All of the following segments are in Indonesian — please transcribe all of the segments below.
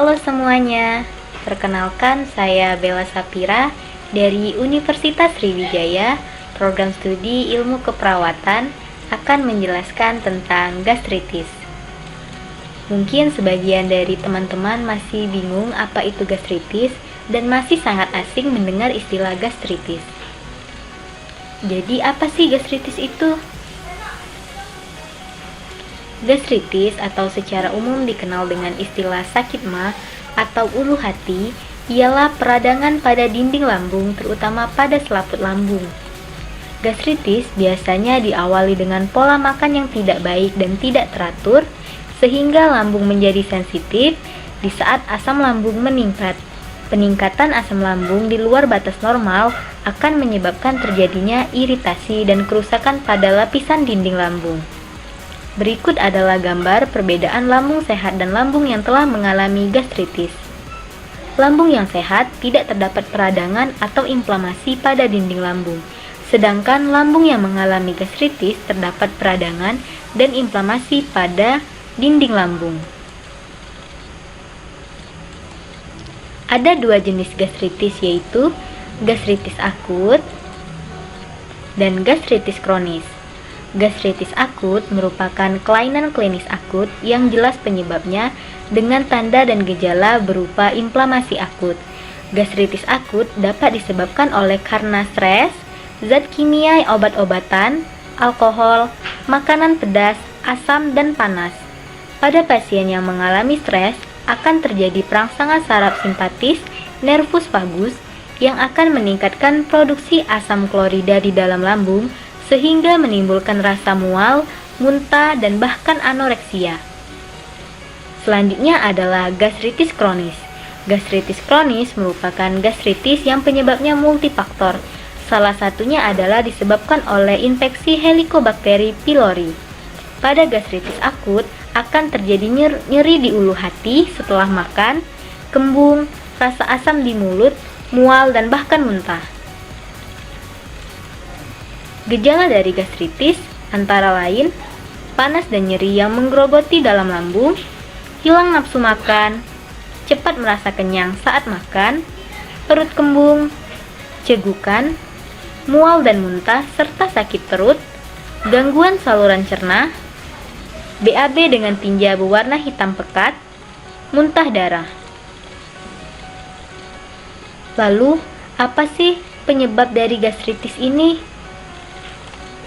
Halo semuanya, perkenalkan saya Bella Sapira dari Universitas Sriwijaya, program studi ilmu keperawatan akan menjelaskan tentang gastritis. Mungkin sebagian dari teman-teman masih bingung apa itu gastritis dan masih sangat asing mendengar istilah gastritis. Jadi apa sih gastritis itu? Gastritis atau secara umum dikenal dengan istilah sakit ma atau ulu hati ialah peradangan pada dinding lambung terutama pada selaput lambung. Gastritis biasanya diawali dengan pola makan yang tidak baik dan tidak teratur sehingga lambung menjadi sensitif di saat asam lambung meningkat. Peningkatan asam lambung di luar batas normal akan menyebabkan terjadinya iritasi dan kerusakan pada lapisan dinding lambung. Berikut adalah gambar perbedaan lambung sehat dan lambung yang telah mengalami gastritis. Lambung yang sehat tidak terdapat peradangan atau inflamasi pada dinding lambung, sedangkan lambung yang mengalami gastritis terdapat peradangan dan inflamasi pada dinding lambung. Ada dua jenis gastritis, yaitu gastritis akut dan gastritis kronis. Gastritis akut merupakan kelainan klinis akut yang jelas penyebabnya dengan tanda dan gejala berupa inflamasi akut. Gastritis akut dapat disebabkan oleh karena stres, zat kimia obat-obatan, alkohol, makanan pedas, asam, dan panas. Pada pasien yang mengalami stres, akan terjadi perangsangan saraf simpatis nervus vagus yang akan meningkatkan produksi asam klorida di dalam lambung sehingga menimbulkan rasa mual, muntah, dan bahkan anoreksia. Selanjutnya adalah gastritis kronis. Gastritis kronis merupakan gastritis yang penyebabnya multifaktor. Salah satunya adalah disebabkan oleh infeksi Helicobacter pylori. Pada gastritis akut akan terjadi nyeri di ulu hati setelah makan, kembung, rasa asam di mulut, mual, dan bahkan muntah. Gejala dari gastritis antara lain panas dan nyeri yang menggerogoti dalam lambung, hilang nafsu makan, cepat merasa kenyang saat makan, perut kembung, cegukan, mual dan muntah serta sakit perut, gangguan saluran cerna, BAB dengan tinja berwarna hitam pekat, muntah darah. Lalu, apa sih penyebab dari gastritis ini?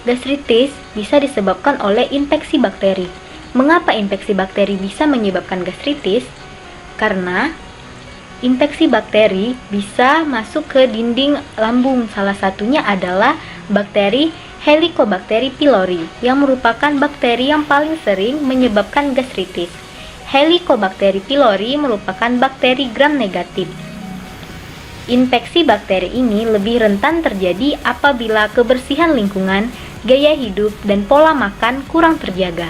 Gastritis bisa disebabkan oleh infeksi bakteri. Mengapa infeksi bakteri bisa menyebabkan gastritis? Karena infeksi bakteri bisa masuk ke dinding lambung. Salah satunya adalah bakteri Helicobacter pylori yang merupakan bakteri yang paling sering menyebabkan gastritis. Helicobacter pylori merupakan bakteri gram negatif. Infeksi bakteri ini lebih rentan terjadi apabila kebersihan lingkungan, gaya hidup, dan pola makan kurang terjaga.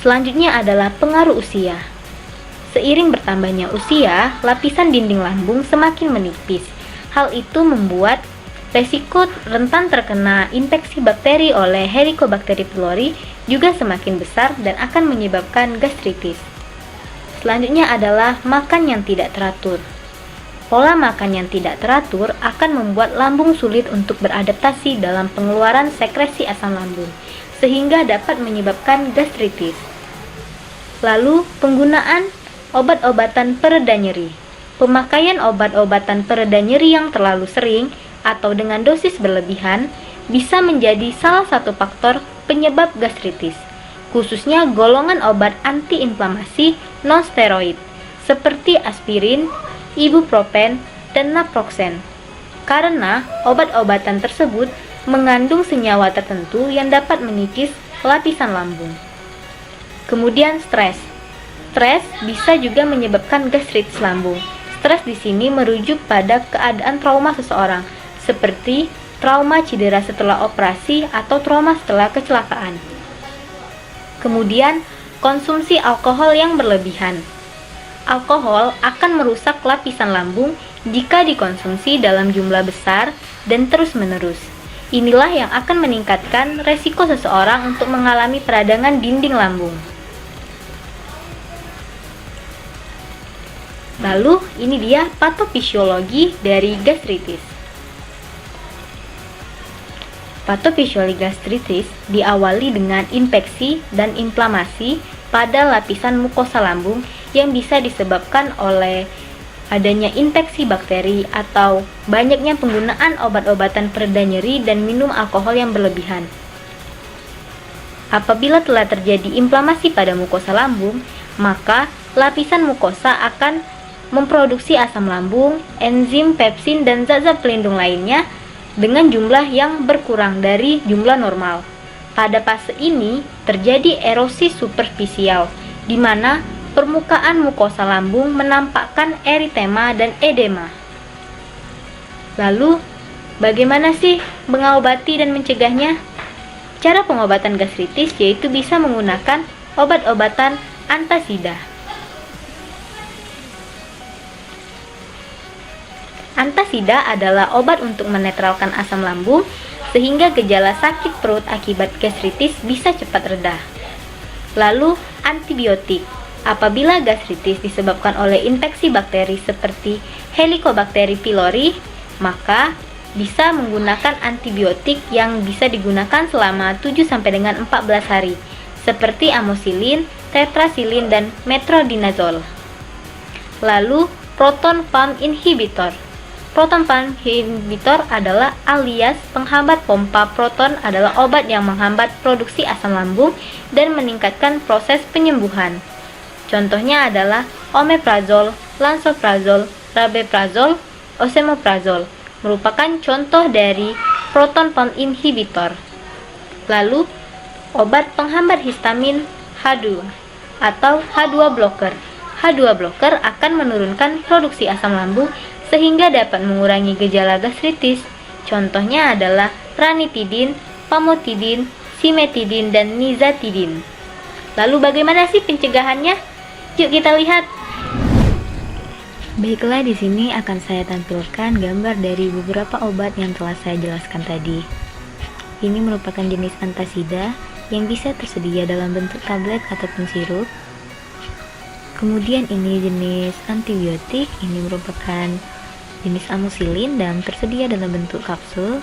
Selanjutnya adalah pengaruh usia. Seiring bertambahnya usia, lapisan dinding lambung semakin menipis. Hal itu membuat resiko rentan terkena infeksi bakteri oleh Helicobacter pylori juga semakin besar dan akan menyebabkan gastritis. Selanjutnya adalah makan yang tidak teratur. Pola makan yang tidak teratur akan membuat lambung sulit untuk beradaptasi dalam pengeluaran sekresi asam lambung, sehingga dapat menyebabkan gastritis. Lalu, penggunaan obat-obatan pereda nyeri. Pemakaian obat-obatan pereda nyeri yang terlalu sering atau dengan dosis berlebihan bisa menjadi salah satu faktor penyebab gastritis, khususnya golongan obat antiinflamasi non-steroid seperti aspirin, ibuprofen, dan naproxen. Karena obat-obatan tersebut mengandung senyawa tertentu yang dapat menipis lapisan lambung. Kemudian stres. Stres bisa juga menyebabkan gastritis lambung. Stres di sini merujuk pada keadaan trauma seseorang, seperti trauma cedera setelah operasi atau trauma setelah kecelakaan. Kemudian, konsumsi alkohol yang berlebihan. Alkohol akan merusak lapisan lambung jika dikonsumsi dalam jumlah besar dan terus-menerus. Inilah yang akan meningkatkan resiko seseorang untuk mengalami peradangan dinding lambung. Lalu, ini dia patofisiologi dari gastritis. Patofisiologi gastritis diawali dengan infeksi dan inflamasi pada lapisan mukosa lambung yang bisa disebabkan oleh adanya infeksi bakteri atau banyaknya penggunaan obat-obatan pereda nyeri dan minum alkohol yang berlebihan. Apabila telah terjadi inflamasi pada mukosa lambung, maka lapisan mukosa akan memproduksi asam lambung, enzim, pepsin, dan zat-zat pelindung lainnya dengan jumlah yang berkurang dari jumlah normal. Pada fase ini terjadi erosi superfisial, di mana permukaan mukosa lambung menampakkan eritema dan edema. Lalu, bagaimana sih mengobati dan mencegahnya? Cara pengobatan gastritis yaitu bisa menggunakan obat-obatan antasida. Antasida adalah obat untuk menetralkan asam lambung sehingga gejala sakit perut akibat gastritis bisa cepat reda. Lalu, antibiotik. Apabila gastritis disebabkan oleh infeksi bakteri seperti Helicobacter pylori, maka bisa menggunakan antibiotik yang bisa digunakan selama 7 sampai dengan 14 hari, seperti amoxicillin, tetracycline, dan metronidazole. Lalu, proton pump inhibitor. Proton pump inhibitor adalah alias penghambat pompa proton, adalah obat yang menghambat produksi asam lambung dan meningkatkan proses penyembuhan. Contohnya adalah omeprazol, lansoprazol, rabeprazol, osemoprazol merupakan contoh dari proton pump inhibitor. Lalu, obat penghambat histamin H2 atau H2 blocker. H2 blocker akan menurunkan produksi asam lambung sehingga dapat mengurangi gejala gastritis. Contohnya adalah ranitidin, famotidin, simetidin, dan nizatidin. Lalu bagaimana sih pencegahannya? Yuk kita lihat. Baiklah, di sini akan saya tampilkan gambar dari beberapa obat yang telah saya jelaskan tadi. Ini merupakan jenis antasida yang bisa tersedia dalam bentuk tablet ataupun sirup. Kemudian ini jenis antibiotik, ini merupakan jenis amoxicillin dan tersedia dalam bentuk kapsul.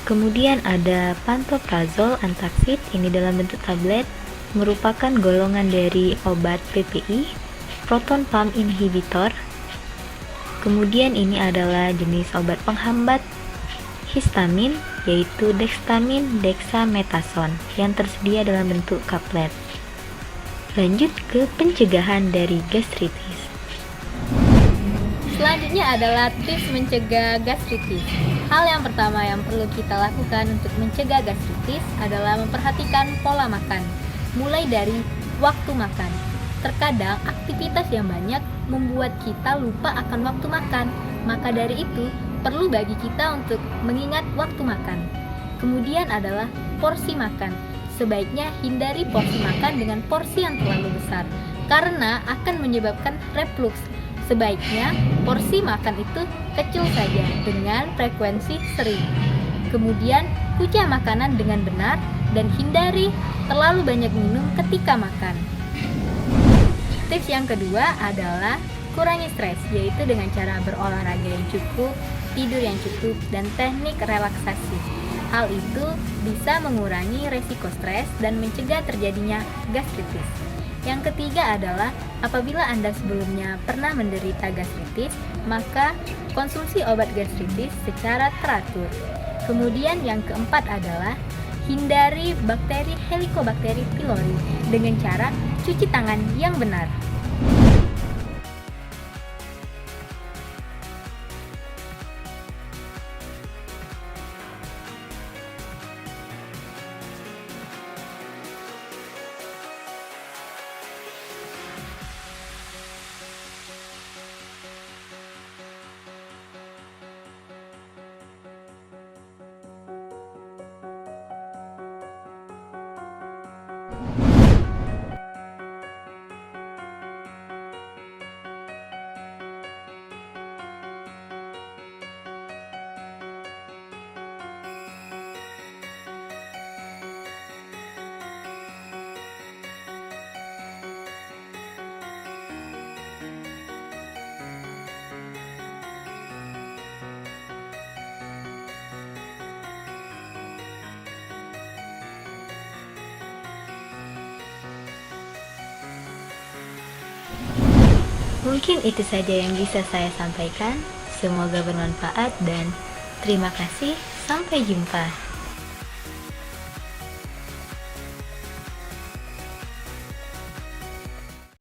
Kemudian ada pantoprazol antaksid, ini dalam bentuk tablet, merupakan golongan dari obat PPI, proton pump inhibitor. Kemudian ini adalah jenis obat penghambat histamin, yaitu dextamin dexamethasone yang tersedia dalam bentuk kaplet. Lanjut ke pencegahan dari gastritis. Selanjutnya adalah tips mencegah gastritis. Hal yang pertama yang perlu kita lakukan untuk mencegah gastritis adalah memperhatikan pola makan, mulai dari waktu makan. Terkadang aktivitas yang banyak membuat kita lupa akan waktu makan, maka dari itu perlu bagi kita untuk mengingat waktu makan. Kemudian adalah porsi makan. Sebaiknya hindari porsi makan dengan porsi yang terlalu besar, karena akan menyebabkan reflux. Sebaiknya porsi makan itu kecil saja dengan frekuensi sering. Kemudian kunyah makanan dengan benar dan hindari terlalu banyak minum ketika makan. Tips yang kedua adalah kurangi stres, yaitu dengan cara berolahraga yang cukup, tidur yang cukup, dan teknik relaksasi. Hal itu bisa mengurangi resiko stres dan mencegah terjadinya gastritis. Yang ketiga adalah apabila Anda sebelumnya pernah menderita gastritis, maka konsumsi obat gastritis secara teratur. Kemudian yang keempat adalah hindari bakteri Helicobacter pylori dengan cara cuci tangan yang benar. Mungkin itu saja yang bisa saya sampaikan. Semoga bermanfaat dan terima kasih. Sampai jumpa.